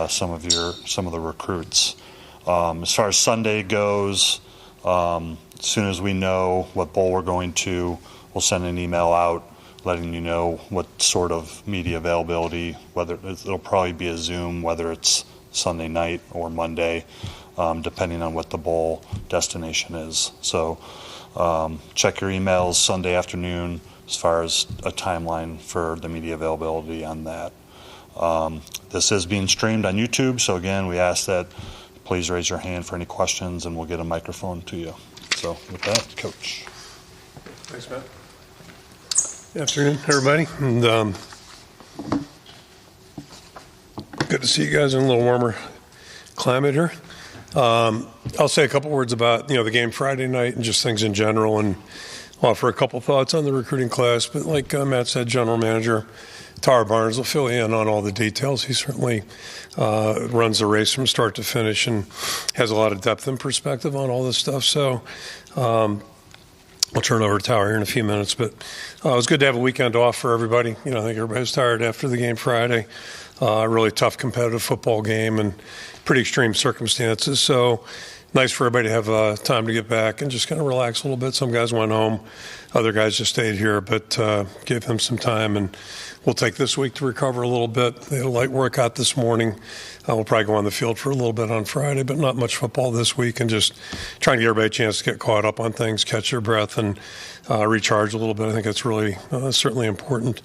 some of the recruits. As far as Sunday goes, as soon as we know what bowl we're going to, we'll send an email out letting you know what sort of media availability, whether it'll probably be a Zoom, whether it's Sunday night or Monday, depending on what the bowl destination is. So check your emails Sunday afternoon as far as a timeline for the media availability on that. This is being streamed on YouTube, so again, we ask that please raise your hand for any questions and we'll get a microphone to you. So with that, Coach. Thanks, Matt. Good afternoon, everybody. And good to see you guys in a little warmer climate here. I'll say a couple words about the game Friday night and just things in general, and offer a couple thoughts on the recruiting class. But like Matt said, General Manager Tara Barnes will fill you in on all the details. He certainly runs the race from start to finish and has a lot of depth and perspective on all this stuff. So I'll turn it over to Tara here in a few minutes. But it was good to have a weekend off for everybody. I think everybody's tired after the game Friday. A really tough competitive football game and pretty extreme circumstances. So nice for everybody to have time to get back and just kind of relax a little bit. Some guys went home. Other guys just stayed here, but gave them some time. And we'll take this week to recover a little bit. They had a light workout this morning. We'll probably go on the field for a little bit on Friday, but not much football this week, and just trying to give everybody a chance to get caught up on things, catch their breath, and recharge a little bit. I think that's really certainly important.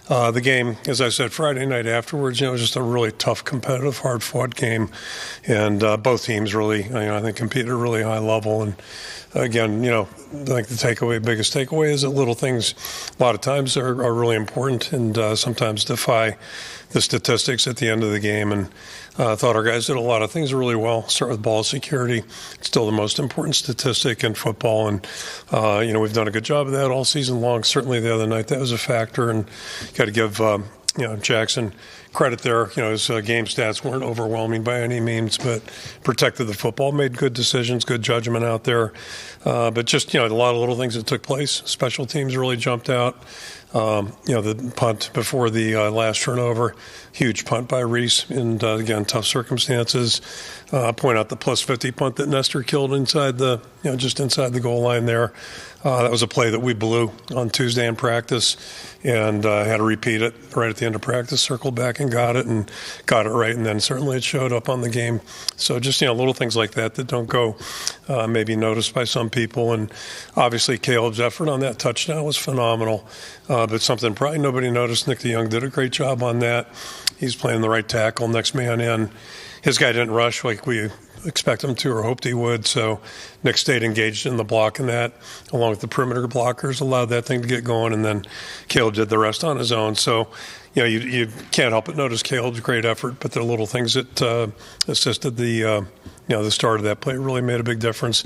The game, as I said, Friday night afterwards, it was just a really tough, competitive, hard-fought game, and both teams really, I think, competed at a really high level. And again, I think the biggest takeaway is that little things, a lot of times, are really important and sometimes defy the statistics at the end of the game. And I thought our guys did a lot of things really well. Start with ball security. It's still the most important statistic in football. And, we've done a good job of that all season long. Certainly the other night that was a factor. And got to give, Jackson credit there. His game stats weren't overwhelming by any means, but protected the football, made good decisions, good judgment out there. But just, a lot of little things that took place. Special teams really jumped out. The punt before the last turnover, huge punt by Reese, and again, tough circumstances. Point out the plus 50 punt that Nestor killed inside just inside the goal line there. That was a play that we blew on Tuesday in practice, and had to repeat it right at the end of practice, circled back and got it right, and then certainly it showed up on the game. So just, little things like that don't go maybe noticed by some people. And obviously Caleb's effort on that touchdown was phenomenal, but something probably nobody noticed. Nick DeYoung did a great job on that. He's playing the right tackle, next man in. His guy didn't rush like we expect him to or hoped he would, so Nick stayed engaged in the block, and that, along with the perimeter blockers, allowed that thing to get going, and then Caleb did the rest on his own. So, you can't help but notice Caleb's great effort, but the little things that assisted the start of that play really made a big difference.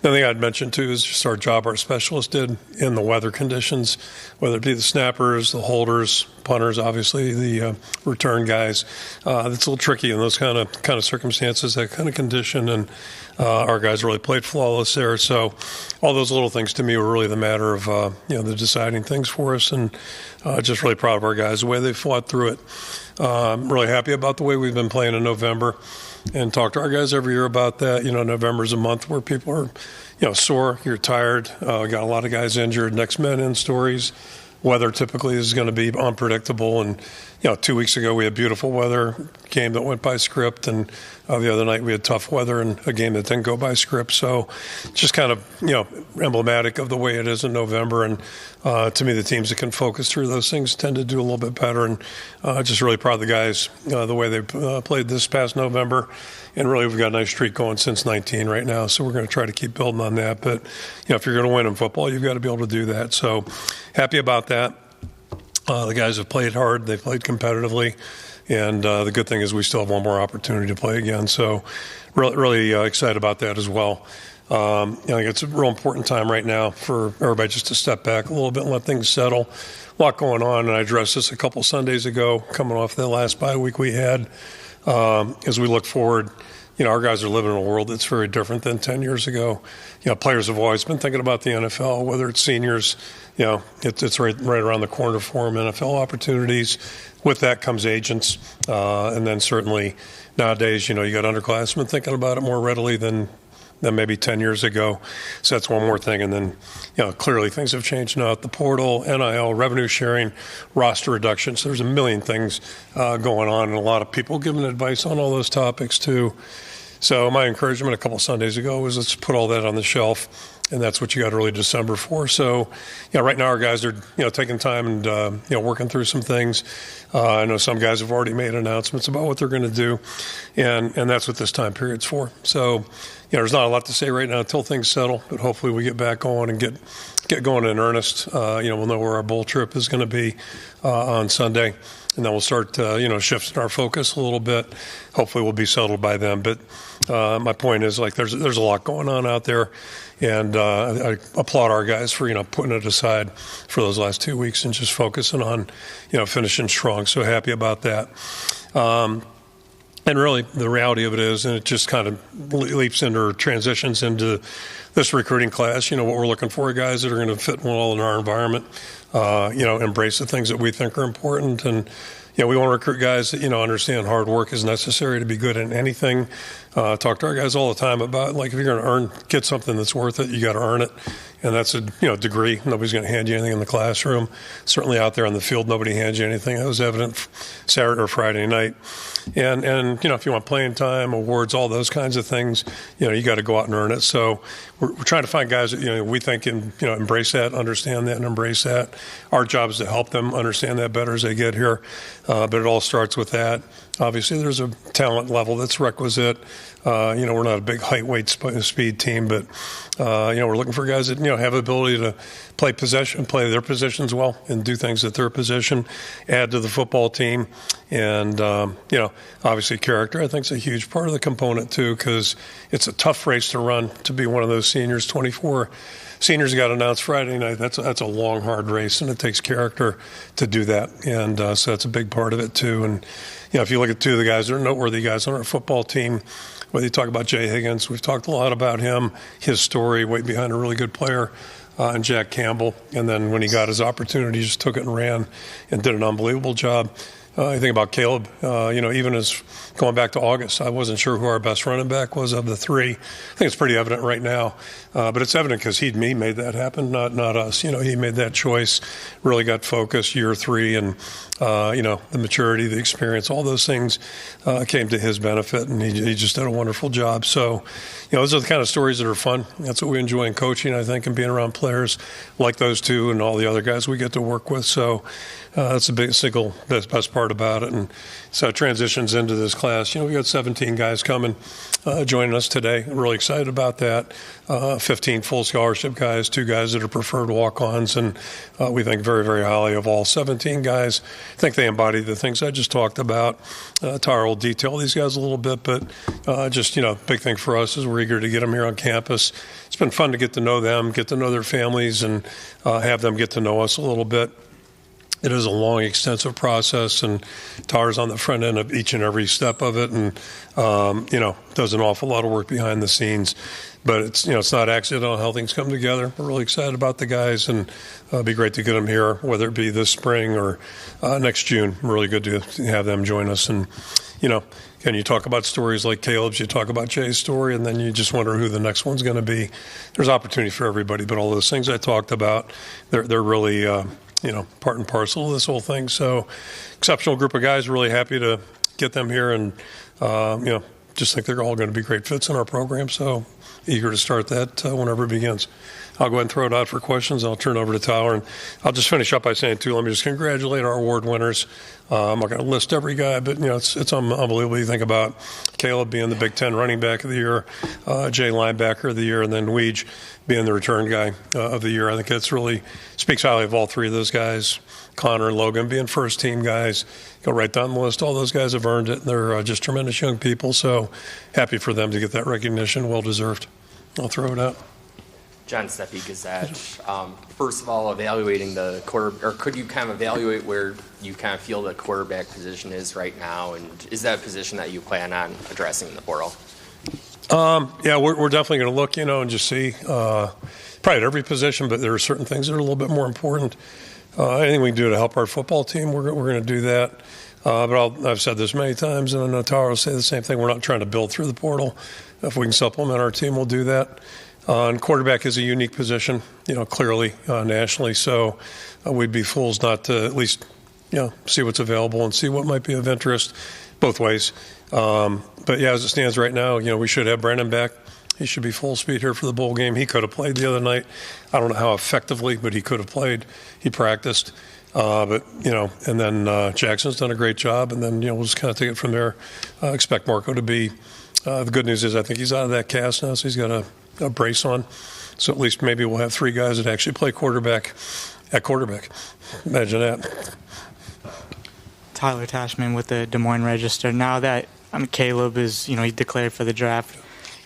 Another thing I'd mention, too, is just our job our specialists did in the weather conditions, whether it be the snappers, the holders, punters, obviously, the return guys. It's a little tricky in those kind of circumstances, that kind of condition, and our guys really played flawless there. So all those little things to me were really the matter of the deciding things for us, and just really proud of our guys, the way they fought through it. I'm really happy about the way we've been playing in November, and talk to our guys every year about that. November is a month where people are, sore, you're tired. We got a lot of guys injured, next men in stories. Weather typically is going to be unpredictable, and 2 weeks ago we had beautiful weather, game that went by script, and the other night we had tough weather and a game that didn't go by script. So just kind of emblematic of the way it is in November, and to me the teams that can focus through those things tend to do a little bit better, and just really proud of the guys, the way they played this past November. And really, we've got a nice streak going since 19 right now, so we're going to try to keep building on that. But, if you're going to win in football, you've got to be able to do that. So happy about that. The guys have played hard. They've played competitively. And the good thing is we still have one more opportunity to play again. So really excited about that as well. I think it's a real important time right now for everybody just to step back a little bit and let things settle. A lot going on, and I addressed this a couple Sundays ago, coming off the last bye week we had. As we look forward, our guys are living in a world that's very different than 10 years ago. Players have always been thinking about the NFL, whether it's seniors, it's right around the corner for them, NFL opportunities. With that comes agents. And then certainly nowadays, you got underclassmen thinking about it more readily than maybe 10 years ago. So that's one more thing. And then, clearly things have changed now at the portal, NIL, revenue sharing, roster reduction. So there's a million things going on, and a lot of people giving advice on all those topics too. So my encouragement a couple Sundays ago was let's put all that on the shelf. And that's what you got early December for. So, right now our guys are, taking time and, working through some things. I know some guys have already made announcements about what they're going to do. And that's what this time period's for. So, there's not a lot to say right now until things settle. But hopefully we get back going and get going in earnest. We'll know where our bowl trip is going to be on Sunday. And then we'll start, shifting our focus a little bit. Hopefully we'll be settled by then. But my point is, there's a lot going on out there. And I applaud our guys for, putting it aside for those last 2 weeks and just focusing on, finishing strong. So happy about that. And really, the reality of it is, and it just kind of leaps into or transitions into this recruiting class, what we're looking for, guys that are going to fit well in our environment, embrace the things that we think are important. And, we want to recruit guys that, understand hard work is necessary to be good in anything. Talk to our guys all the time about, if you're going to get something that's worth it, you got to earn it. And that's a, degree. Nobody's going to hand you anything in the classroom. Certainly out there on the field, nobody hands you anything. That was evident Saturday or Friday night. And if you want playing time, awards, all those kinds of things, you got to go out and earn it. So we're trying to find guys that, we think can, embrace that, understand that, and embrace that. Our job is to help them understand that better as they get here. But it all starts with that. Obviously, there's a talent level that's requisite. We're not a big height, weight, speed team, but, we're looking for guys that, have the ability to play their positions well and do things at their position, add to the football team. And, obviously character, I think, is a huge part of the component too, because it's a tough race to run to be one of those seniors. 24 seniors got announced Friday night. That's a long, hard race, and it takes character to do that. And so that's a big part of it too. And, if you look at two of the guys that are noteworthy guys on our football team, whether you talk about Jay Higgins, we've talked a lot about him, his story, way behind a really good player, and Jack Campbell. And then when he got his opportunity, he just took it and ran and did an unbelievable job. I think about Caleb, even as going back to August, I wasn't sure who our best running back was of the three. I think it's pretty evident right now. But it's evident because he made that happen, not us. He made that choice, really got focused year 3, and, the maturity, the experience, all those things came to his benefit, and he just did a wonderful job. So, those are the kind of stories that are fun. That's what we enjoy in coaching, I think, and being around players like those two and all the other guys we get to work with. So that's the best part about it. And so it transitions into this class. We got 17 guys coming, joining us today. I'm really excited about that. 15 full scholarship guys, 2 guys that are preferred walk-ons, and we think very, very highly of all 17 guys. I think they embody the things I just talked about. Tyra will detail these guys a little bit, but big thing for us is we're eager to get them here on campus. It's been fun to get to know them, get to know their families, and have them get to know us a little bit. It is a long, extensive process, and Tara's on the front end of each and every step of it, and does an awful lot of work behind the scenes. But it's not accidental how things come together. We're really excited about the guys, and it'd be great to get them here, whether it be this spring or next June. Really good to have them join us. And again, you talk about stories like Caleb's, you talk about Jay's story, and then you just wonder who the next one's going to be. There's opportunity for everybody, but all those things I talked about, they're really part and parcel of this whole thing. So exceptional group of guys, really happy to get them here, and, just think they're all going to be great fits in our program. So eager to start that whenever it begins. I'll go ahead and throw it out for questions. I'll turn it over to Tyler, and I'll just finish up by saying, too, let me just congratulate our award winners. I'm not going to list every guy, but, it's unbelievable. You think about Caleb being the Big Ten running back of the year, Jay linebacker of the year, and then Weege being the return guy of the year. I think that's really speaks highly of all 3 of those guys. Connor and Logan being first-team guys. Go right down the list. All those guys have earned it. They're just tremendous young people, so happy for them to get that recognition. Well-deserved. I'll throw it out. John Steppe, Gazette. First of all, evaluating the quarter, or could you kind of evaluate where you kind of feel the quarterback position is right now, and is that a position that you plan on addressing in the portal? Yeah, we're definitely going to look, and just see, probably at every position, but there are certain things that are a little bit more important. Anything we can do to help our football team, we're going to do that. But I've said this many times, and I know Tara will say the same thing. We're not trying to build through the portal. If we can supplement our team, we'll do that. And quarterback is a unique position, clearly nationally. So we'd be fools not to at least, see what's available and see what might be of interest both ways. But yeah, as it stands right now, we should have Brandon back. He should be full speed here for the bowl game. He could have played the other night. I don't know how effectively, but he could have played. He practiced. And then Jackson's done a great job, and then, we'll just kind of take it from there. Expect Marco to be, the good news is I think he's out of that cast now, so he's got a brace on. So at least maybe we'll have 3 guys that actually play quarterback at quarterback. Imagine that. Tyler Tashman with the Des Moines Register. Now that Caleb is, he declared for the draft,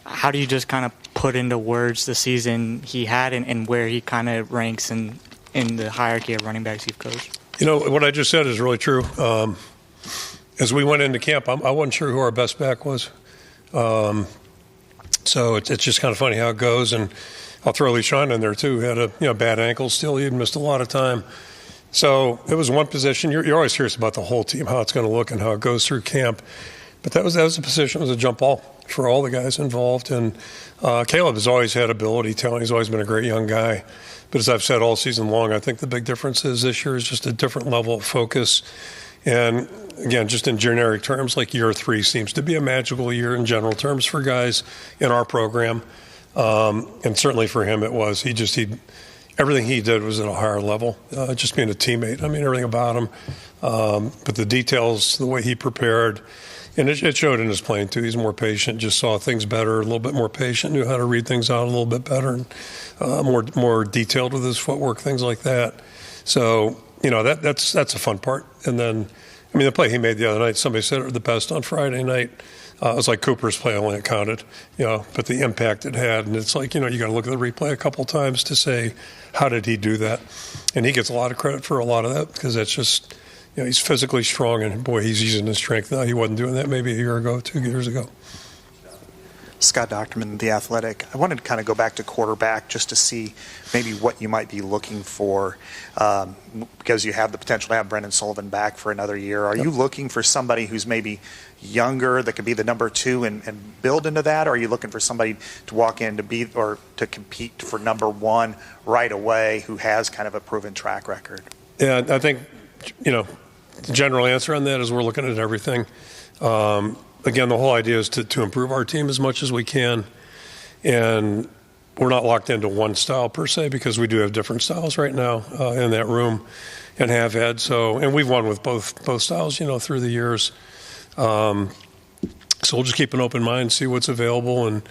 how do you just kind of put into words the season he had and where he kind of ranks in the hierarchy of running backs you've coached? What I just said is really true. As we went into camp, I wasn't sure who our best back was. So it's just kind of funny how it goes. And I'll throw Lee Shine in there, too. He had a bad ankle still. He had missed a lot of time. So it was one position. You're always curious about the whole team, how it's going to look and how it goes through camp. But that was a position, it was a jump ball for all the guys involved. And Caleb has always had ability, talent. He's always been a great young guy. But as I've said all season long, I think the big difference is this year is just a different level of focus. And, again, just in generic terms, like year 3 seems to be a magical year in general terms for guys in our program. And certainly for him it was. Everything he did was at a higher level, just being a teammate. Everything about him. But the details, the way he prepared, and it showed in his playing, too. He's more patient, just saw things better, a little bit more patient, knew how to read things out a little bit better, and more detailed with his footwork, things like that. So, that's a fun part. And then, the play he made the other night, somebody said it the best on Friday night. It was like Cooper's play only counted, but the impact it had. And it's like, you got to look at the replay a couple times to say, how did he do that? And he gets a lot of credit for a lot of that because that's just, he's physically strong, and boy, he's using his strength now. He wasn't doing that maybe a year ago, 2 years ago. Scott Docterman, The Athletic. I wanted to kind of go back to quarterback just to see maybe what you might be looking for because you have the potential to have Brendan Sullivan back for another year. Are you looking for somebody who's maybe younger that could be the number 2 and build into that? Or are you looking for somebody to walk in to compete for number 1 right away who has kind of a proven track record? Yeah, I think, the general answer on that is we're looking at everything. Again, the whole idea is to improve our team as much as we can. And we're not locked into one style per se because we do have different styles right now in that room and have had. And we've won with both styles, through the years. So we'll just keep an open mind, see what's available, and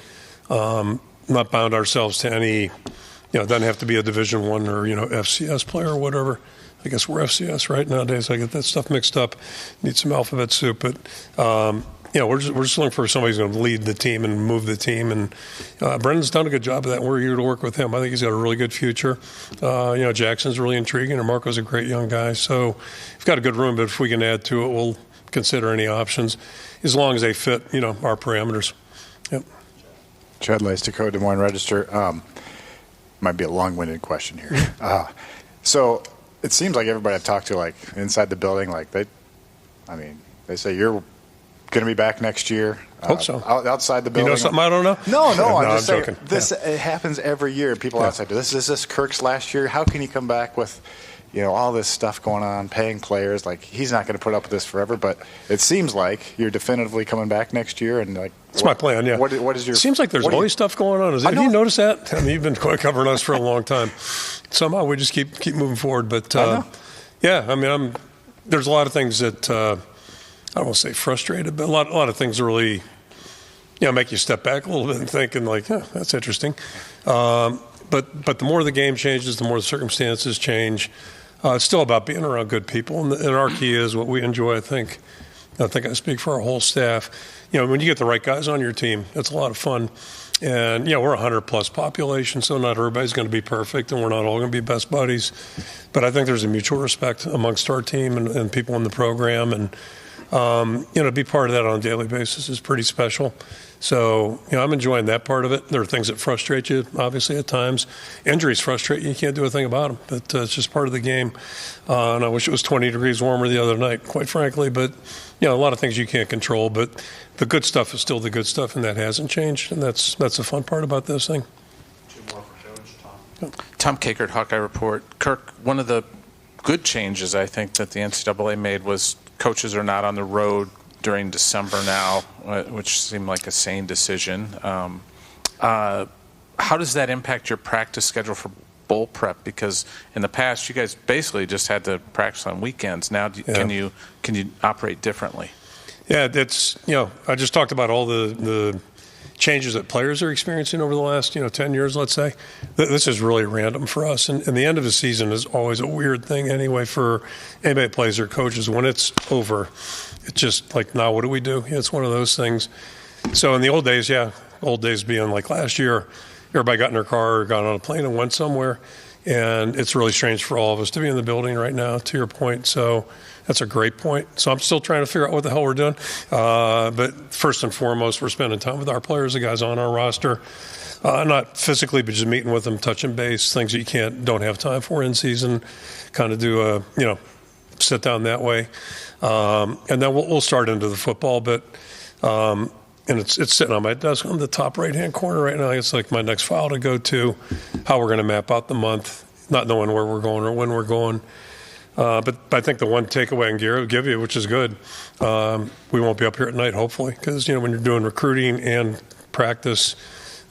not bound ourselves to any, it doesn't have to be a Division I or, FCS player or whatever. I guess we're FCS, right? Nowadays, I get that stuff mixed up. Need some alphabet soup. But, we're just looking for somebody who's going to lead the team and move the team. And Brendan's done a good job of that. We're here to work with him. I think he's got a really good future. Jackson's really intriguing, and Marco's a great young guy. So we've got a good room, but if we can add to it, we'll consider any options as long as they fit, our parameters. Yep. Chad Leistikow, Des Moines Register. Might be a long-winded question here. So it seems like everybody I talked to, like inside the building, like they say you're going to be back next year. Hope so. Outside the building. You know something I don't know? No, I'm just saying. Joking. It happens every year. People outside. Is this Kirk's last year? How can he come back with, all this stuff going on, paying players? Like, he's not going to put up with this forever. But it seems like you're definitively coming back next year. And that's my plan. Yeah. What is your? It seems like there's always stuff going on. Have you noticed that? You've been covering us for a long time. Somehow we just keep moving forward. But yeah, there's a lot of things that I don't want to say frustrated, but a lot of things really, make you step back a little bit and think and like, that's interesting. But the more the game changes, the more the circumstances change. It's still about being around good people, and our key is what we enjoy. I think I speak for our whole staff. When you get the right guys on your team, it's a lot of fun. And we're a 100+ population, so not everybody's going to be perfect, and we're not all going to be best buddies. But I think there's a mutual respect amongst our team and people in the program, and To be part of that on a daily basis is pretty special. So, I'm enjoying that part of it. There are things that frustrate you, obviously, at times. Injuries frustrate you. You can't do a thing about them. But it's just part of the game. And I wish it was 20 degrees warmer the other night, quite frankly. But, a lot of things you can't control. But the good stuff is still the good stuff, and that hasn't changed. And that's the fun part about this thing. Tom Kakert, Hawkeye Report. Kirk, one of the good changes, I think, that the NCAA made was coaches are not on the road during December now, which seemed like a sane decision. How does that impact your practice schedule for bowl prep? Because in the past, you guys basically just had to practice on weekends. Now, can you operate differently? Yeah, that's I just talked about all the changes that players are experiencing over the last 10 years, let's say. This is really random for us, and the end of the season is always a weird thing anyway for anybody that plays or coaches. When it's over, it's just like, now what do we do? It's one of those things. So in the old days being like last year, everybody got in their car or got on a plane and went somewhere, and it's really strange for all of us to be in the building right now, to your point. So that's a great point. So I'm still trying to figure out what the hell we're doing. But first and foremost, we're spending time with our players, the guys on our roster. Not physically, but just meeting with them, touching base, things that you don't have time for in season. Kind of do sit down that way. And then we'll start into the football. But and it's sitting on my desk on the top right-hand corner right now. It's like my next file to go to, how we're going to map out the month, not knowing where we're going or when we're going. But I think the one takeaway I can give you, which is good, we won't be up here at night, hopefully, because, when you're doing recruiting and practice,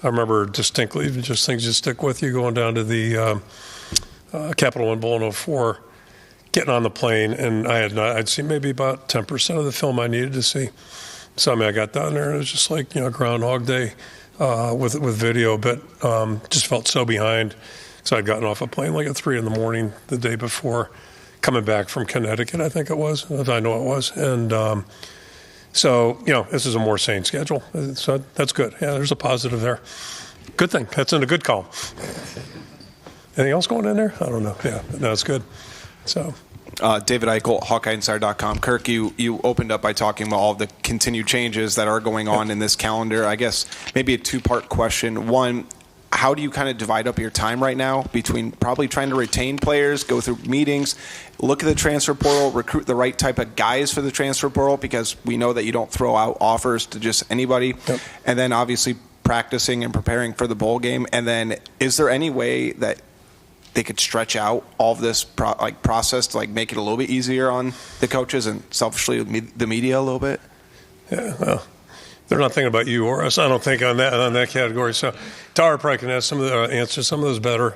I remember distinctly just things that stick with you going down to the Capital One Bowl in 2004, getting on the plane, and I'd seen maybe about 10% of the film I needed to see. So, I got down there, and it was just like, Groundhog Day with video, but just felt so behind. So I'd gotten off a plane like at 3 a.m. the day before, coming back from Connecticut, I think it was, if I know it was. And so, this is a more sane schedule. So that's good. Yeah, there's a positive there. Good thing. That's in a good column. Anything else going in there? I don't know. Yeah, no, it's good. So. David Eichel, HawkeyeInsider.com. Kirk, you opened up by talking about all of the continued changes that are going on in this calendar. I guess maybe a two-part question. One, how do you kind of divide up your time right now between probably trying to retain players, go through meetings, look at the transfer portal, recruit the right type of guys for the transfer portal, because we know that you don't throw out offers to just anybody, and then obviously practicing and preparing for the bowl game? And then is there any way that they could stretch out all of this process to make it a little bit easier on the coaches and selfishly the media a little bit? Yeah, well, they're not thinking about you or us, I don't think, on that category. So Tara probably can answer some of those better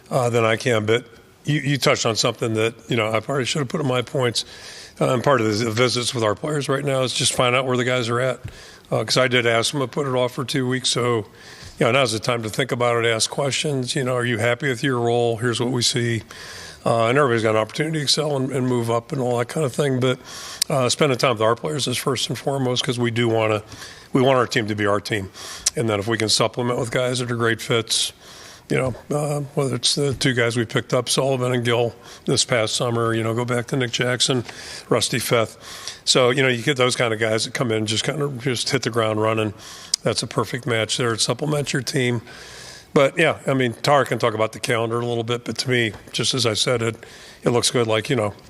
than I can. But you touched on something that I probably should have put in my points. And part of the visits with our players right now is just find out where the guys are at. Because I did ask them to put it off for 2 weeks. So now's the time to think about it, ask questions. Are you happy with your role? Here's what we see. And everybody's got an opportunity to excel and move up and all that kind of thing. But spending time with our players is first and foremost, because we want our team to be our team. And then if we can supplement with guys that are great fits, whether it's the two guys we picked up, Sullivan and Gill, this past summer, go back to Nick Jackson, Rusty Feth. So, you get those kind of guys that come in and just hit the ground running. That's a perfect match there. It supplements your team. But, Tara can talk about the calendar a little bit, but to me, just as I said, it looks good.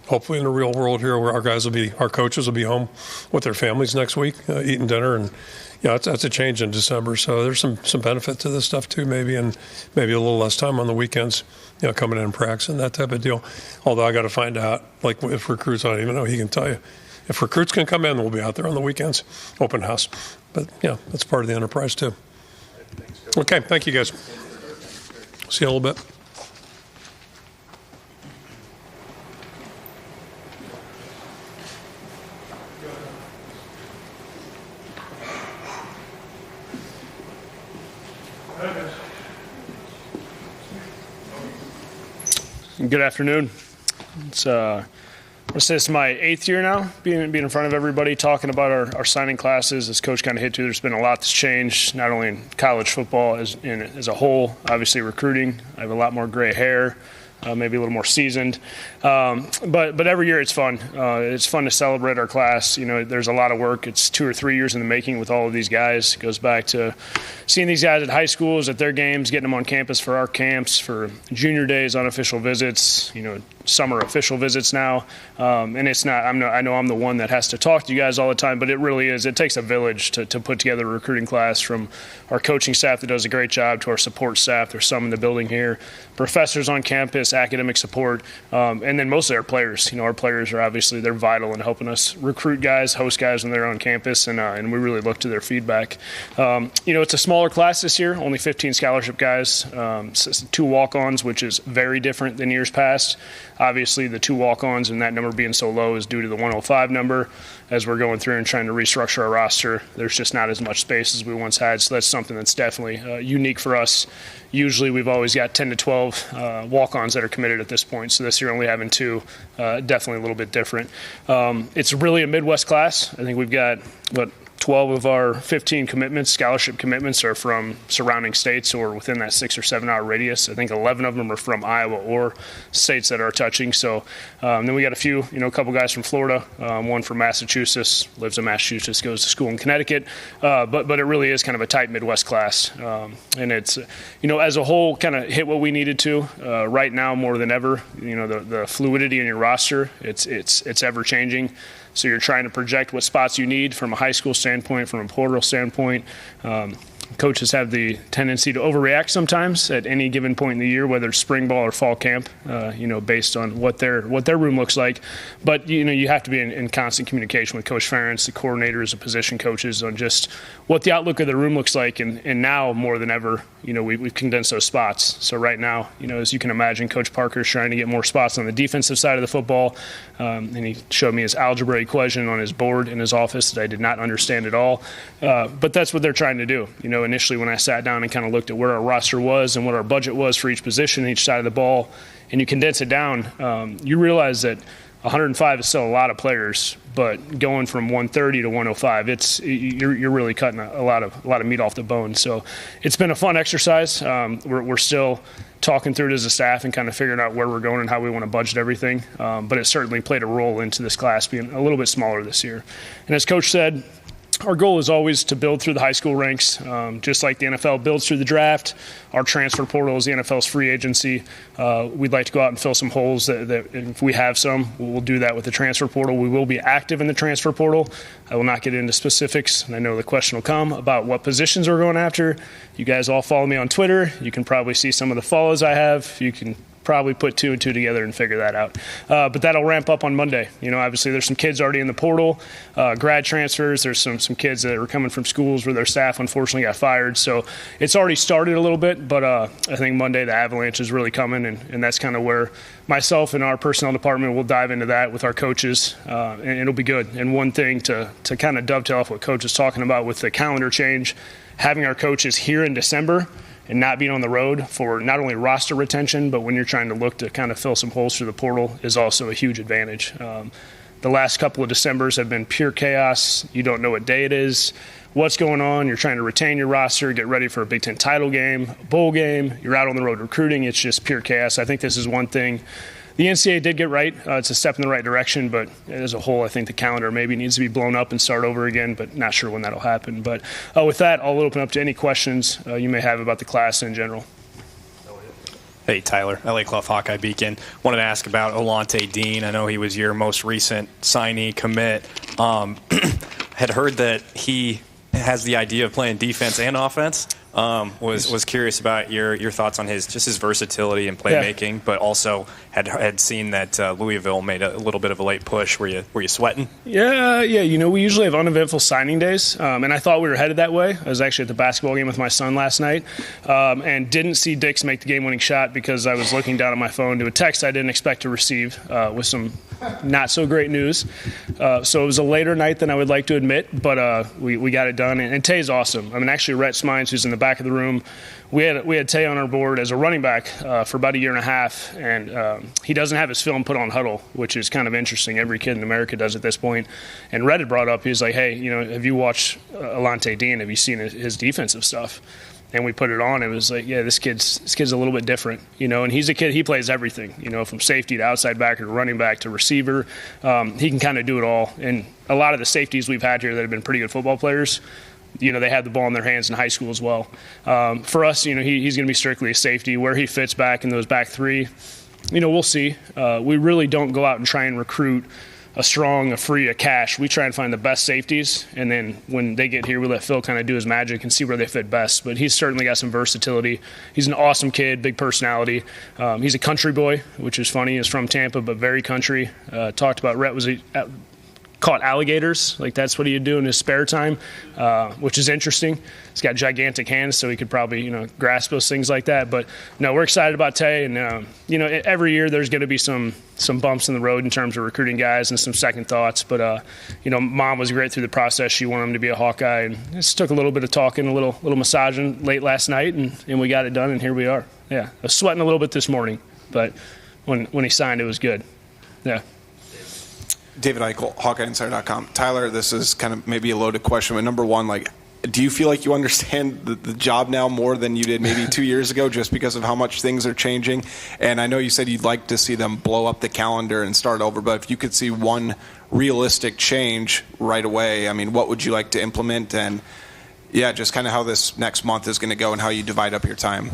Hopefully in the real world here, where our coaches will be home with their families next week, eating dinner, and that's a change in December. So there's some benefit to this stuff too, maybe, and maybe a little less time on the weekends, coming in and practicing, that type of deal. Although I got to find out, if recruits, I don't even know, he can tell you. If recruits can come in, we'll be out there on the weekends, open house. But that's part of the enterprise too. Okay, thank you guys. See you in a little bit. Good afternoon. This is my 8th year now, being in front of everybody, talking about our signing classes. As Coach kind of hit to, there's been a lot that's changed, not only in college football as a whole, obviously recruiting. I have a lot more gray hair. maybe a little more seasoned. But every year it's fun. It's fun to celebrate our class. There's a lot of work. It's 2 or 3 years in the making with all of these guys. It goes back to seeing these guys at high schools, at their games, getting them on campus for our camps, for junior days, unofficial visits, summer official visits now. And it's not, I know I'm the one that has to talk to you guys all the time, but it really is. It takes a village to put together a recruiting class, from our coaching staff that does a great job to our support staff. There's some in the building here, professors on campus, academic support, and then mostly our players. Our players are obviously, they're vital in helping us recruit guys, host guys when they're on campus, and we really look to their feedback. It's a smaller class this year, only 15 scholarship guys, 2 walk-ons, which is very different than years past. Obviously, the 2 walk-ons and that number being so low is due to the 105 number. As we're going through and trying to restructure our roster, there's just not as much space as we once had. So that's something that's definitely unique for us. Usually we've always got 10 to 12 walk-ons that are committed at this point. So this year only having 2, definitely a little bit different. It's really a Midwest class. I think we've got, 12 of our 15 commitments, scholarship commitments, are from surrounding states or within that 6 or 7 hour radius. I think 11 of them are from Iowa or states that are touching. So then we got a few, a couple guys from Florida, one from Massachusetts, lives in Massachusetts, goes to school in Connecticut. But it really is kind of a tight Midwest class. And it's, as a whole, kind of hit what we needed to right now more than ever. The fluidity in your roster, it's ever changing. So you're trying to project what spots you need from a high school standpoint, from a portal standpoint. Coaches have the tendency to overreact sometimes at any given point in the year, whether it's spring ball or fall camp, based on what their room looks like. But, you have to be in constant communication with Coach Ferentz, the coordinators, the position coaches, on just what the outlook of the room looks like. And now more than ever, we've condensed those spots. So right now, as you can imagine, Coach Parker's trying to get more spots on the defensive side of the football. And he showed me his algebra equation on his board in his office that I did not understand at all. But that's what they're trying to do. Initially when I sat down and kind of looked at where our roster was and what our budget was for each position, each side of the ball, and you condense it down, you realize that 105 is still a lot of players, but going from 130 to 105, you're really cutting a lot of meat off the bone. So it's been a fun exercise. We're still talking through it as a staff and kind of figuring out where we're going and how we want to budget everything. But it certainly played a role into this class being a little bit smaller this year. And as Coach said, our goal is always to build through the high school ranks, just like the NFL builds through the draft. Our transfer portal is the NFL's free agency. We'd like to go out and fill some holes that if we have some, we'll do that with the transfer portal. We will be active in the transfer portal. I will not get into specifics, and I know the question will come about what positions we're going after. You guys all follow me on Twitter. You can probably see some of the follows I have. You can probably put 2 and 2 together and figure that out. But that'll ramp up on Monday. Obviously there's some kids already in the portal, grad transfers. There's some kids that are coming from schools where their staff unfortunately got fired. So it's already started a little bit, but I think Monday the avalanche is really coming, and that's kind of where myself and our personnel department will dive into that with our coaches, and it'll be good. And one thing to kind of dovetail off what Coach is talking about with the calendar change, having our coaches here in December and not being on the road for not only roster retention, but when you're trying to look to kind of fill some holes through the portal is also a huge advantage. The last couple of Decembers have been pure chaos. You don't know what day it is, what's going on. You're trying to retain your roster, get ready for a Big Ten title game, a bowl game. You're out on the road recruiting. It's just pure chaos. I think this is one thing the NCAA did get right. It's a step in the right direction, but as a whole, I think the calendar maybe needs to be blown up and start over again, but not sure when that'll happen. But with that, I'll open up to any questions you may have about the class in general. Hey, Tyler, LA Clough, Hawkeye Beacon. Wanted to ask about Olante Dean. I know he was your most recent signee commit. Had heard that he has the idea of playing defense and offense. Was curious about your thoughts on his versatility and playmaking, but also had seen that Louisville made a little bit of a late push. Were you sweating? Yeah. We usually have uneventful signing days, and I thought we were headed that way. I was actually at the basketball game with my son last night, and didn't see Dix make the game-winning shot because I was looking down at my phone to a text I didn't expect to receive with some not so great news. So it was a later night than I would like to admit, but we got it done. And Tay's awesome. Actually, Rhett Smines, who's in the back of the room, we had Tay on our board as a running back for about a year and a half, and he doesn't have his film put on Huddle, which is kind of interesting. Every kid in America does at this point. And Rhett had brought up, he was like, hey, have you watched Olante Dean? Have you seen his defensive stuff? and we put it on. It was like, yeah, this kid's a little bit different, and he's a kid, he plays everything, from safety to outside backer to running back to receiver. He can kind of do it all. And a lot of the safeties we've had here that have been pretty good football players, they had the ball in their hands in high school as well. For us, he's going to be strictly a safety. Where he fits back in those back three, we'll see. We really don't go out and try and recruit a strong, a free, a cash. We try and find the best safeties, and then when they get here, we let Phil kind of do his magic and see where they fit best. But he's certainly got some versatility. He's an awesome kid, big personality. He's a country boy, which is funny. He's from Tampa, but very country. Talked about Rhett caught alligators, like that's what he'd do in his spare time, which is interesting. He's got gigantic hands, so he could probably grasp those things like that. But no, we're excited about Tay, and every year there's going to be some bumps in the road in terms of recruiting guys and some second thoughts. But Mom was great through the process. She wanted him to be a Hawkeye, and it just took a little bit of talking, a little massaging late last night, and we got it done, and here we are. Yeah, I was sweating a little bit this morning, but when he signed, it was good. Yeah. David Eichel, HawkeyeInsider.com. Tyler, this is kind of maybe a loaded question, but number one, do you feel like you understand the job now more than you did maybe 2 years ago just because of how much things are changing? And I know you said you'd like to see them blow up the calendar and start over, but if you could see one realistic change right away, I mean, what would you like to implement? And, yeah, just kind of how this next month is going to go and how you divide up your time.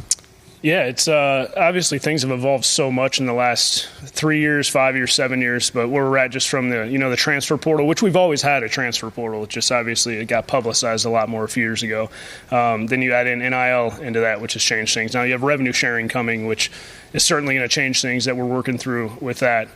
Yeah, it's obviously things have evolved so much in the last 3 years, 5 years, 7 years. But where we're at just from the transfer portal, which we've always had a transfer portal. It just obviously it got publicized a lot more a few years ago. Then you add in NIL into that, which has changed things. Now you have revenue sharing coming, which is certainly going to change things that we're working through with that.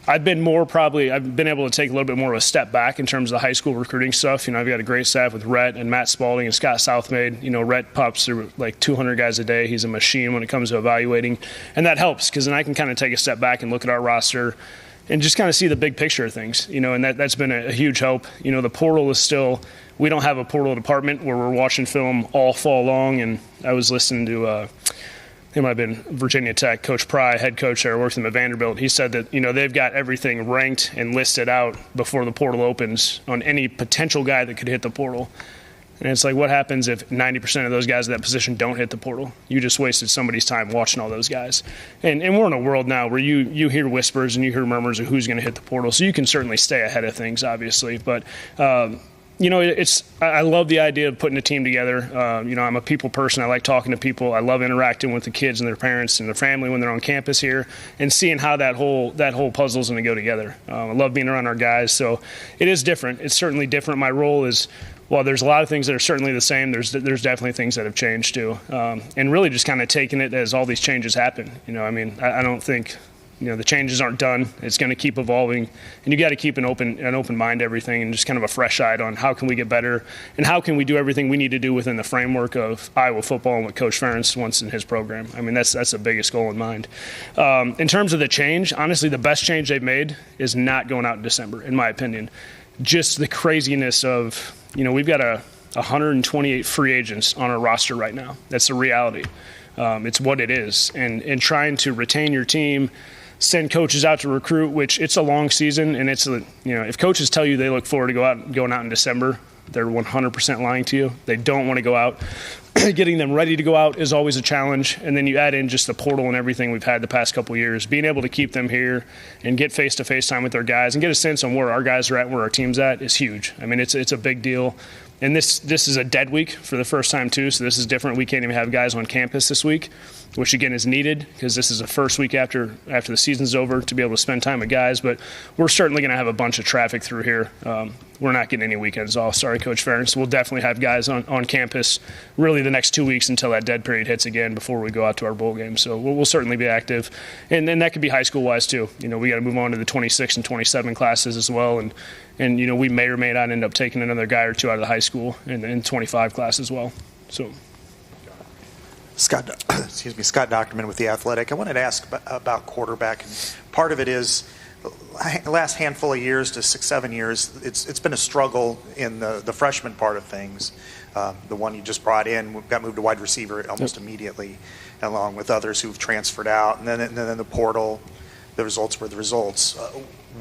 I've been able to take a little bit more of a step back in terms of the high school recruiting stuff. I've got a great staff with Rhett and Matt Spalding and Scott Southmaid. Rhett pops through like 200 guys a day. He's a machine when it comes to evaluating. And that helps because then I can kind of take a step back and look at our roster and just kind of see the big picture of things, and that's been a huge help. The portal is still, we don't have a portal department where we're watching film all fall long. And I was listening to, it might have been Virginia Tech, Coach Pry, head coach there, works with him at Vanderbilt. He said that, they've got everything ranked and listed out before the portal opens on any potential guy that could hit the portal. And it's like, what happens if 90% of those guys at that position don't hit the portal? You just wasted somebody's time watching all those guys. And we're in a world now where you hear whispers and you hear murmurs of who's going to hit the portal. So you can certainly stay ahead of things, obviously. But, I love the idea of putting a team together. I'm a people person. I like talking to people. I love interacting with the kids and their parents and their family when they're on campus here and seeing how that whole puzzle is going to go together. I love being around our guys. So it is different. It's certainly different. My role is, while there's a lot of things that are certainly the same, there's definitely things that have changed too. And really just kind of taking it as all these changes happen. I don't think the changes aren't done. It's going to keep evolving, and you got to keep an open mind to everything, and just kind of a fresh eye on how can we get better, and how can we do everything we need to do within the framework of Iowa football and what Coach Ferentz wants in his program. That's the biggest goal in mind. In terms of the change, honestly, the best change they've made is not going out in December, in my opinion. Just the craziness of we've got 128 free agents on our roster right now. That's the reality. It's what it is, and trying to retain your team. Send coaches out to recruit, which it's a long season, and it's if coaches tell you they look forward to going out in December, they're 100% lying to you. They don't want to go out. Getting them ready to go out is always a challenge, and then you add in just the portal and everything we've had the past couple of years. Being able to keep them here and get face-to-face time with their guys and get a sense on where our guys are at, where our team's at, is huge. It's a big deal. And this is a dead week for the first time too, so this is different. We can't even have guys on campus this week, which again is needed because this is the first week after the season's over to be able to spend time with guys. But we're certainly going to have a bunch of traffic through here. We're not getting any weekends off. Sorry, Coach Ferentz. We'll definitely have guys on campus really the next 2 weeks until that dead period hits again before we go out to our bowl game. So we'll certainly be active. And then that could be high school-wise too. We got to move on to the 26 and 27 classes as well. And we may or may not end up taking another guy or two out of the high school in 25 class as well. So. Scott Docterman with The Athletic. I wanted to ask about quarterback. And part of it is the last handful of years to 6-7 years, it's been a struggle in the freshman part of things. The one you just brought in got moved to wide receiver almost immediately, along with others who've transferred out. And then the portal, the results were the results.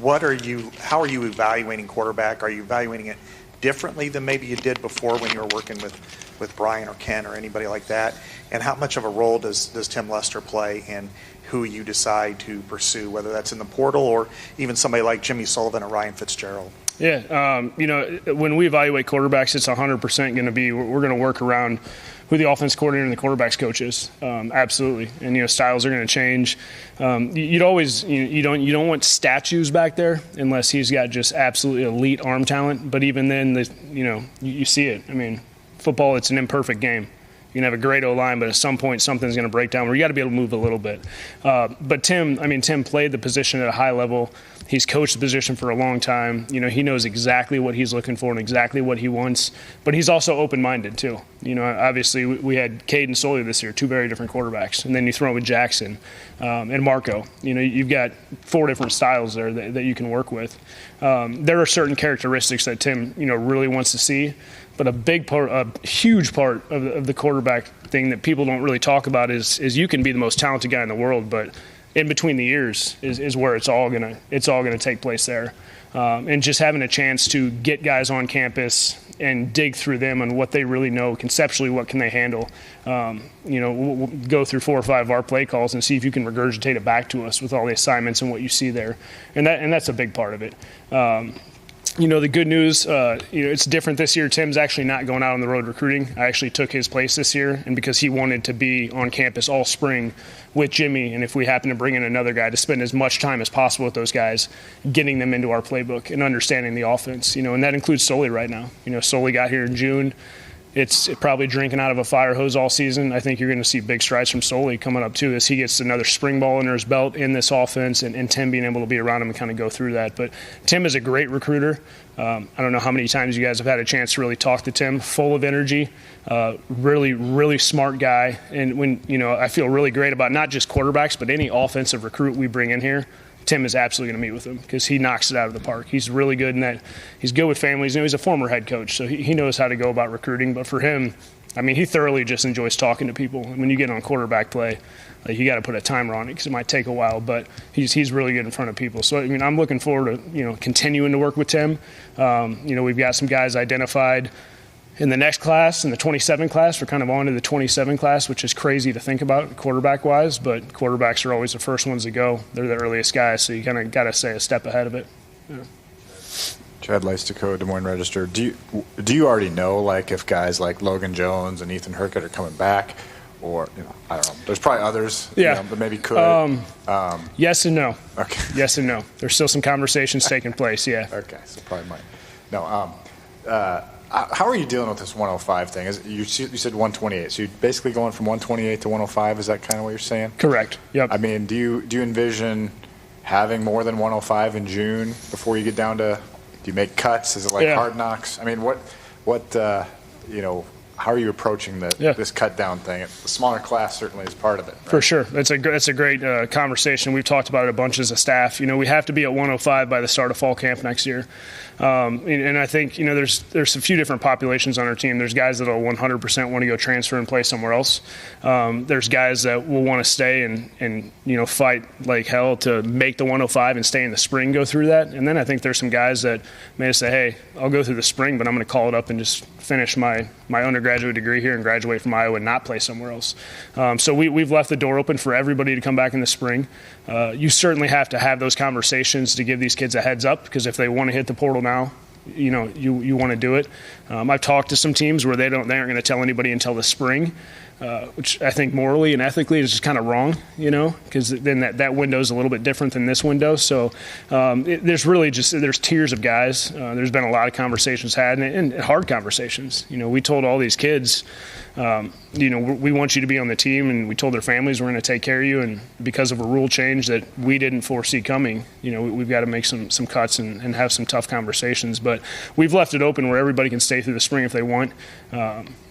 How are you evaluating quarterback? Are you evaluating it differently than maybe you did before when you were working with Brian or Ken or anybody like that? And how much of a role does Tim Lester play in who you decide to pursue, whether that's in the portal or even somebody like Jimmy Sullivan or Ryan Fitzgerald? Yeah, when we evaluate quarterbacks, it's 100% going to be we're going to work around who the offense coordinator and the quarterbacks coach is. Absolutely, and styles are going to change. You'd always you don't want statues back there unless he's got just absolutely elite arm talent. But even then, you see it. I mean, football, it's an imperfect game. You can have a great O-line, but at some point something's going to break down where you got to be able to move a little bit. But Tim played the position at a high level. He's coached the position for a long time. He knows exactly what he's looking for and exactly what he wants. But he's also open-minded too. Obviously we had Cade and Sully this year, two very different quarterbacks, and then you throw in Jackson and Marco. You've got 4 different styles there that you can work with. There are certain characteristics that Tim really wants to see. But a huge part of the quarterback thing that people don't really talk about is you can be the most talented guy in the world, but in between the ears is where it's all gonna take place there. And just having a chance to get guys on campus and dig through them on what they really know conceptually, what can they handle. We'll go through 4 or 5 of our play calls and see if you can regurgitate it back to us with all the assignments and what you see there, and that's a big part of it. The good news, it's different this year. Tim's actually not going out on the road recruiting. I actually took his place this year, and because he wanted to be on campus all spring with Jimmy, and if we happen to bring in another guy, to spend as much time as possible with those guys, getting them into our playbook and understanding the offense. And that includes Sully right now. Sully got here in June. It's probably drinking out of a fire hose all season. I think you're going to see big strides from Sully coming up too as he gets another spring ball under his belt in this offense, and Tim being able to be around him and kind of go through that. But Tim is a great recruiter. I don't know how many times you guys have had a chance to really talk to Tim. Full of energy, really, really smart guy. And when I feel really great about not just quarterbacks, but any offensive recruit we bring in here. Tim is absolutely going to meet with him because he knocks it out of the park. He's really good in that. He's good with families. He's a former head coach, so he knows how to go about recruiting. But for him, he thoroughly just enjoys talking to people. And when you get on quarterback play, you got to put a timer on it because it might take a while. But he's really good in front of people. So I'm looking forward to continuing to work with Tim. We've got some guys identified in the next class, in the 27 class. We're kind of on to the 27 class, which is crazy to think about quarterback-wise, but quarterbacks are always the first ones to go. They're the earliest guys, so you kind of got to stay a step ahead of it. Yeah. Chad Leistico, Des Moines Register. Do you already know, if guys like Logan Jones and Ethan Hurkett are coming back? Or, I don't know. There's probably others that maybe could. Yes and no. Okay. Yes and no. There's still some conversations taking place, yeah. Okay, so probably might. No, how are you dealing with this 105 thing? You said 128, so you're basically going from 128 to 105. Is that kind of what you're saying? Correct. Yep. Do you envision having more than 105 in June before you get down to? Do you make cuts? Is it Hard Knocks? How are you approaching this cut down thing? The smaller class certainly is part of it. Right? For sure. It's a great conversation. We've talked about it a bunch as a staff. We have to be at 105 by the start of fall camp next year. And I think, there's a few different populations on our team. There's guys that will 100% want to go transfer and play somewhere else. There's guys that will want to stay and fight like hell to make the 105 and stay in the spring, go through that. And then I think there's some guys that may say, hey, I'll go through the spring, but I'm going to call it up and just finish my undergraduate degree here and graduate from Iowa and not play somewhere else. So we've left the door open for everybody to come back in the spring. You certainly have to have those conversations to give these kids a heads up, because if they want to hit the portal now, you want to do it. I've talked to some teams where they aren't going to tell anybody until the spring, which I think morally and ethically is just kind of wrong, because then that window is a little bit different than this window. So there's tiers of guys. There's been a lot of conversations had and hard conversations. We told all these kids, we want you to be on the team, and we told their families we're going to take care of you, and because of a rule change that we didn't foresee coming, we've got to make some cuts and have some tough conversations. But we've left it open where everybody can stay through the spring if they want.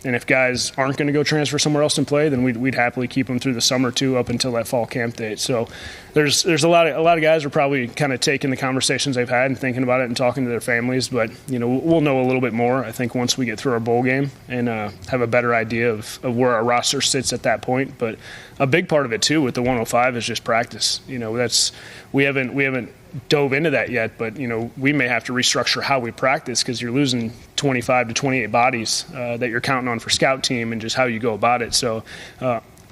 And if guys aren't going to go transfer somewhere else and play, then we'd happily keep them through the summer too, up until that fall camp date. So there's a lot of guys are probably kind of taking the conversations they've had and thinking about it and talking to their families. But we'll know a little bit more, I think, once we get through our bowl game and have a better idea of where our roster sits at that point. But a big part of it too with the 105 is just practice. We haven't dove into that yet, but we may have to restructure how we practice because you're losing 25 to 28 bodies that you're counting on for scout team and just how you go about it. So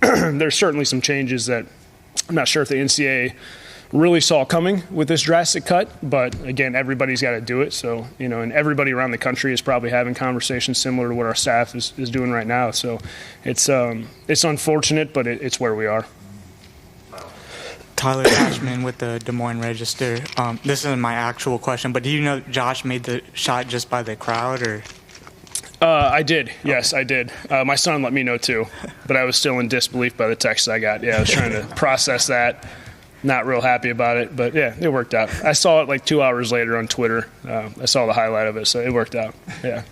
there's certainly some changes that I'm not sure if the NCAA really saw coming with this drastic cut, but again, everybody's got to do it. So, and everybody around the country is probably having conversations similar to what our staff is doing right now. So it's unfortunate, but it's where we are. Tyler Cashman with the Des Moines Register. This isn't my actual question, but do you know Josh made the shot just by the crowd, or? I did. Yes, I did. My son let me know too, but I was still in disbelief by the text I got. Yeah, I was trying to process that. Not real happy about it, but yeah, it worked out. I saw it like 2 hours later on Twitter. I saw the highlight of it, so it worked out. Yeah.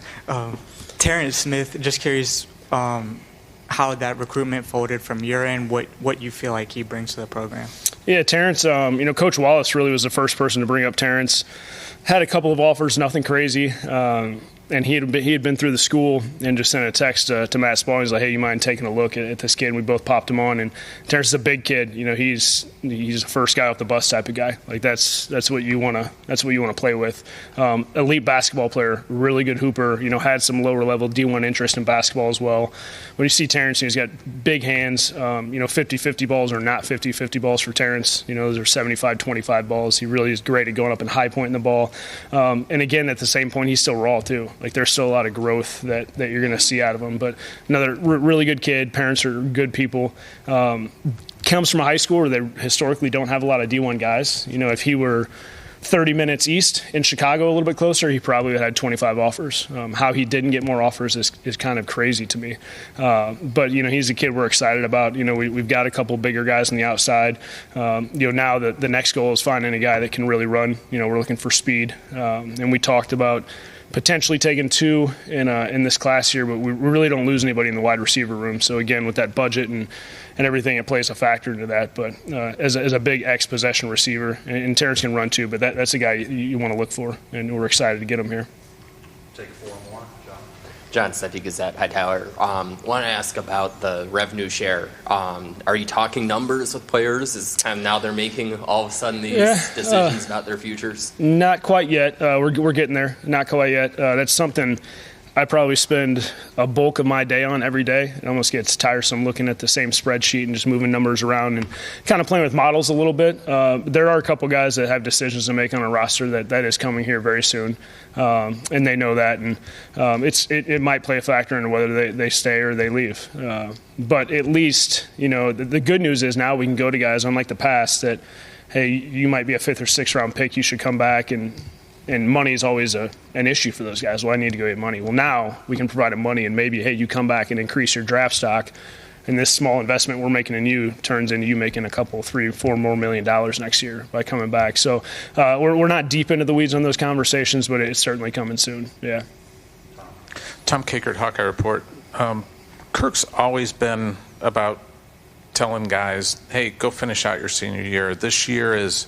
Terrence Smith, just curious how that recruitment folded from your end, what you feel like he brings to the program. Yeah, Terrence, Coach Wallace really was the first person to bring up Terrence. Had a couple of offers, nothing crazy. And he had been through the school and just sent a text to Matt Spalding. He's like, "Hey, you mind taking a look at this kid?" And we both popped him on. And Terrence is a big kid. He's the first guy off the bus type of guy. Like that's what you want to play with. Elite basketball player, really good hooper. Had some lower level D1 interest in basketball as well. When you see Terrence, he's got big hands. 50-50 balls are not 50-50 balls for Terrence. Those are 75-25 balls. He really is great at going up and high pointing the ball. And again, at the same point, he's still raw too. Like there's still a lot of growth that you're going to see out of him. But another really good kid. Parents are good people. Comes from a high school where they historically don't have a lot of D1 guys. If he were 30 minutes east in Chicago, a little bit closer, he probably would have had 25 offers. How he didn't get more offers is kind of crazy to me. But he's a kid we're excited about. We've got a couple bigger guys on the outside. Now the next goal is finding a guy that can really run. We're looking for speed. And we talked about potentially taking two in this class here, but we really don't lose anybody in the wide receiver room. So again, with that budget and everything, it plays a factor into that. But as a big X-possession receiver, and Terrence can run too, but that's a guy you want to look for, and we're excited to get him here. Take four more, John Steppe, Gazette. Hi, Tyler. Want to ask about the revenue share. Are you talking numbers with players? Is it time now they're making all of a sudden these decisions about their futures? Not quite yet. We're getting there. Not quite yet. That's something I probably spend a bulk of my day on every day. It almost gets tiresome looking at the same spreadsheet and just moving numbers around and kind of playing with models a little bit. There are a couple guys that have decisions to make on a roster that is coming here very soon, and they know that. And it might play a factor into whether they stay or they leave. But at least, the good news is now we can go to guys, unlike the past, that, hey, you might be a 5th or 6th round pick. You should come back, and money is always an issue for those guys. Well, I need to go get money. Well, now we can provide them money, and maybe, hey, you come back and increase your draft stock, and this small investment we're making in you turns into you making a couple, $3-4 more million next year by coming back. So we're not deep into the weeds on those conversations, but it's certainly coming soon. Yeah. Tom Kakert, Hawkeye Report. Kirk's always been about telling guys, hey, go finish out your senior year. This year is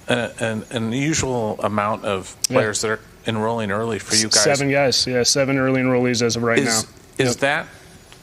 an unusual amount of players that are enrolling early for you guys. 7 guys, 7 early enrollees as of right now. Is that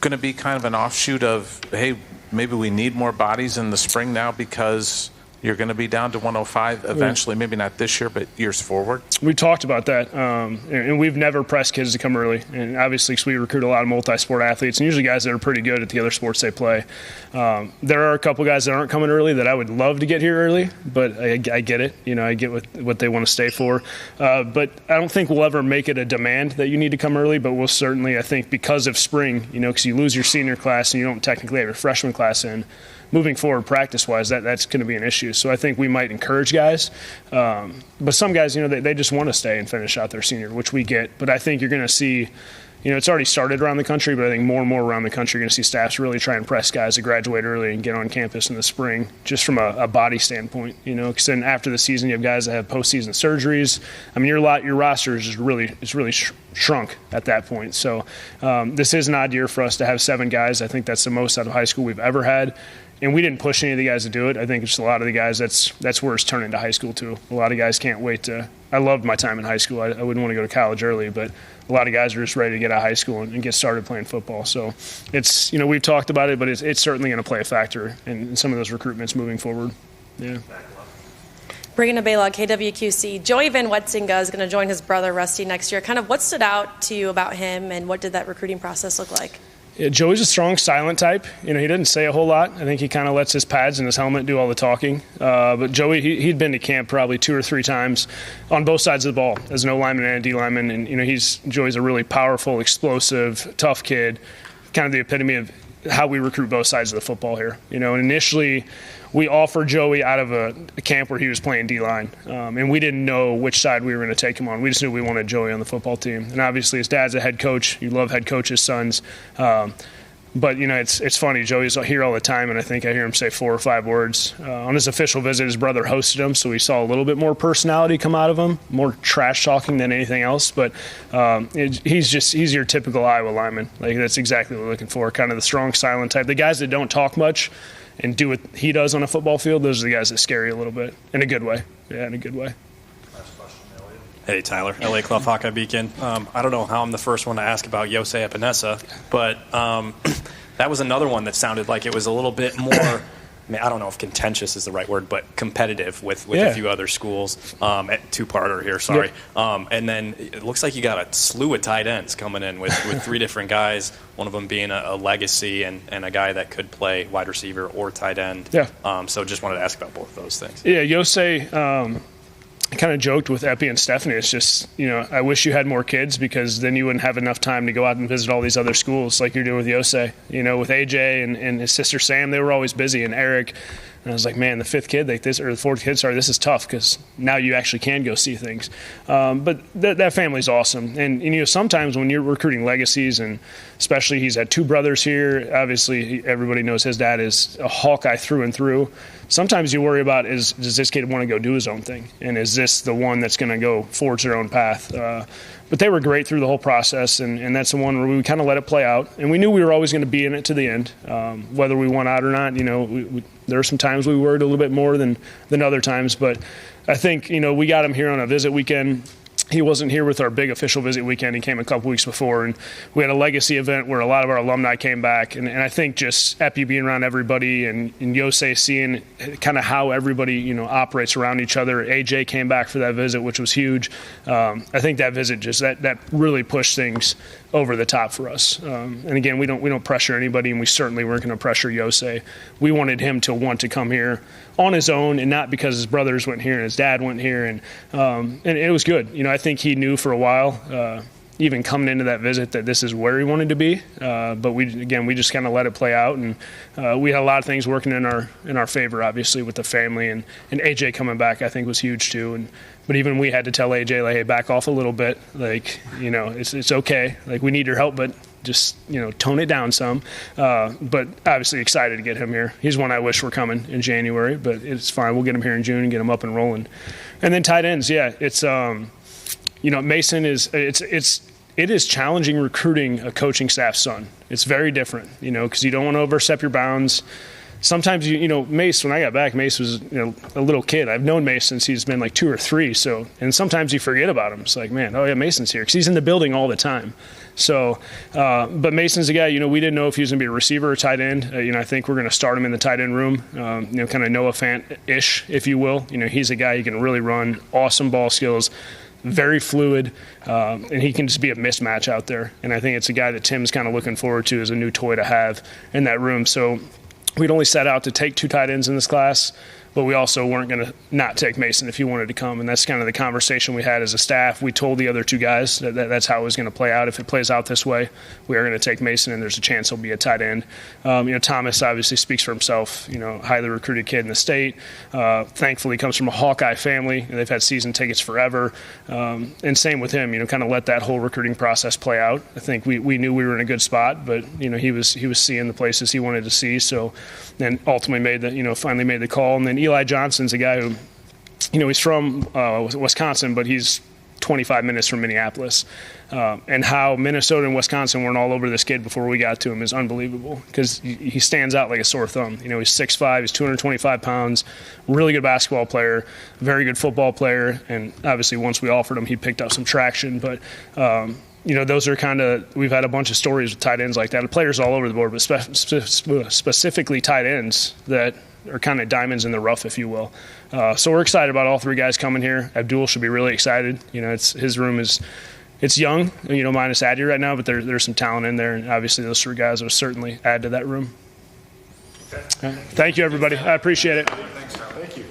going to be kind of an offshoot of, hey, maybe we need more bodies in the spring now because you're going to be down to 105 eventually, maybe not this year, but years forward? We talked about that, and we've never pressed kids to come early. And obviously, because we recruit a lot of multi-sport athletes, and usually guys that are pretty good at the other sports they play. There are a couple guys that aren't coming early that I would love to get here early, but I get it. I get what they want to stay for. But I don't think we'll ever make it a demand that you need to come early, but we'll certainly, I think, because of spring, because you lose your senior class and you don't technically have your freshman class in, moving forward practice-wise, that's going to be an issue. So I think we might encourage guys. But some guys, they just want to stay and finish out their senior, which we get. But I think you're going to see, it's already started around the country, but I think more and more around the country, you're going to see staffs really try and press guys to graduate early and get on campus in the spring, just from a body standpoint, because then after the season, you have guys that have postseason surgeries. I mean, your roster is really shrunk at that point. So this is an odd year for us to have 7 guys. I think that's the most out of high school we've ever had. And we didn't push any of the guys to do it. I think it's a lot of the guys, that's where it's turning to high school too. A lot of guys can't wait to – I loved my time in high school. I wouldn't want to go to college early, but a lot of guys are just ready to get out of high school and get started playing football. So it's, we've talked about it, but it's certainly going to play a factor in some of those recruitments moving forward. Yeah. Brigham Baylog, KWQC. Joey Van Wetzinga is going to join his brother Rusty next year. Kind of what stood out to you about him, and what did that recruiting process look like? Yeah, Joey's a strong, silent type. He didn't say a whole lot. I think he kind of lets his pads and his helmet do all the talking. But Joey, he'd been to camp probably 2 or 3 times on both sides of the ball as an O lineman and a D lineman. And Joey's a really powerful, explosive, tough kid. Kind of the epitome of how we recruit both sides of the football here. And initially, we offered Joey out of a camp where he was playing D-line, and we didn't know which side we were going to take him on. We just knew we wanted Joey on the football team. And obviously his dad's a head coach. You love head coach's sons. But, it's funny. Joey's here all the time, and I think I hear him say 4 or 5 words. On his official visit, his brother hosted him, so we saw a little bit more personality come out of him, more trash talking than anything else. But he's your typical Iowa lineman. Like, that's exactly what we're looking for, kind of the strong, silent type. The guys that don't talk much and do what he does on a football field, those are the guys that scare you a little bit, in a good way. Yeah, in a good way. Hey, Tyler, LA Clough Hawkeye Beacon. I don't know how I'm the first one to ask about Yosei Epinesa, but that was another one that sounded like it was a little bit more, I don't know if contentious is the right word, but competitive with a few other schools. Two-parter here, sorry. Yep. And then it looks like you got a slew of tight ends coming in with 3 different guys, one of them being a legacy and a guy that could play wide receiver or tight end. Yeah. So just wanted to ask about both of those things. Yeah, Yosei, I kind of joked with Epi and Stephanie. It's just, I wish you had more kids, because then you wouldn't have enough time to go out and visit all these other schools like you're doing with Yosei. With AJ and his sister Sam, they were always busy, and Eric. And I was like, man, the 5th kid, or the 4th kid, this is tough, because now you actually can go see things. But that family's awesome. And sometimes when you're recruiting legacies, and especially he's had 2 brothers here, obviously everybody knows his dad is a Hawkeye through and through. Sometimes you worry about, does this kid want to go do his own thing? And is this the one that's going to go forge their own path? But they were great through the whole process, and that's the one where we kind of let it play out. And we knew we were always going to be in it to the end, whether we won out or not. There were some times we worried a little bit more than other times. But I think, we got him here on a visit weekend. He wasn't here with our big official visit weekend. He came a couple weeks before, and we had a legacy event where a lot of our alumni came back. And I think just Epi being around everybody, and Yosei seeing kind of how everybody, operates around each other. AJ came back for that visit, which was huge. I think that visit just that really pushed things over the top for us. And again, we don't pressure anybody, and we certainly weren't going to pressure Yosei. We wanted him to want to come here on his own, and not because his brothers went here and his dad went here, and it was good. I think he knew for a while, even coming into that visit, that this is where he wanted to be. But we just kind of let it play out, and we had a lot of things working in our favor, obviously, with the family, and AJ coming back, I think, was huge too. But even we had to tell AJ, like, hey, back off a little bit. Like, it's okay. Like, we need your help, but just, tone it down some. But obviously excited to get him here. He's one I wish were coming in January, but it's fine. We'll get him here in June and get him up and rolling. And then tight ends, yeah, it's Mason is it is challenging recruiting a coaching staff son. It's very different, because you don't want to overstep your bounds. Sometimes, Mace, when I got back, Mace was, a little kid. I've known Mace since he's been like 2 or 3. So, and sometimes you forget about him. It's like, man, oh yeah, Mason's here, because he's in the building all the time. So, but Mason's a guy, we didn't know if he was going to be a receiver or tight end. I think we're going to start him in the tight end room, kind of Noah Fant-ish, if you will. He's a guy who can really run, awesome ball skills, very fluid, and he can just be a mismatch out there. And I think it's a guy that Tim's kind of looking forward to as a new toy to have in that room. So we'd only set out to take 2 tight ends in this class, but we also weren't going to not take Mason if he wanted to come. And that's kind of the conversation we had as a staff. We told the other 2 guys that that's how it was going to play out. If it plays out this way, we are going to take Mason, and there's a chance he'll be a tight end. Thomas obviously speaks for himself, highly recruited kid in the state. Thankfully comes from a Hawkeye family, and they've had season tickets forever. And same with him, kind of let that whole recruiting process play out. I think we knew we were in a good spot, but, he was seeing the places he wanted to see. So then ultimately finally made the call. And then Eli Johnson's a guy who, he's from Wisconsin, but he's 25 minutes from Minneapolis. And how Minnesota and Wisconsin weren't all over this kid before we got to him is unbelievable, because he stands out like a sore thumb. He's 6'5", he's 225 pounds, really good basketball player, very good football player, and obviously once we offered him, he picked up some traction. But those are kind of, we've had a bunch of stories with tight ends like that. Players all over the board, but specifically tight ends that are kind of diamonds in the rough, if you will. So we're excited about all three guys coming here. Abdul should be really excited. His room it's young, minus Addy right now, but there's some talent in there, and obviously those three guys will certainly add to that room. Okay. Thank you, everybody. I appreciate it. Thanks, Tyler. Thank you.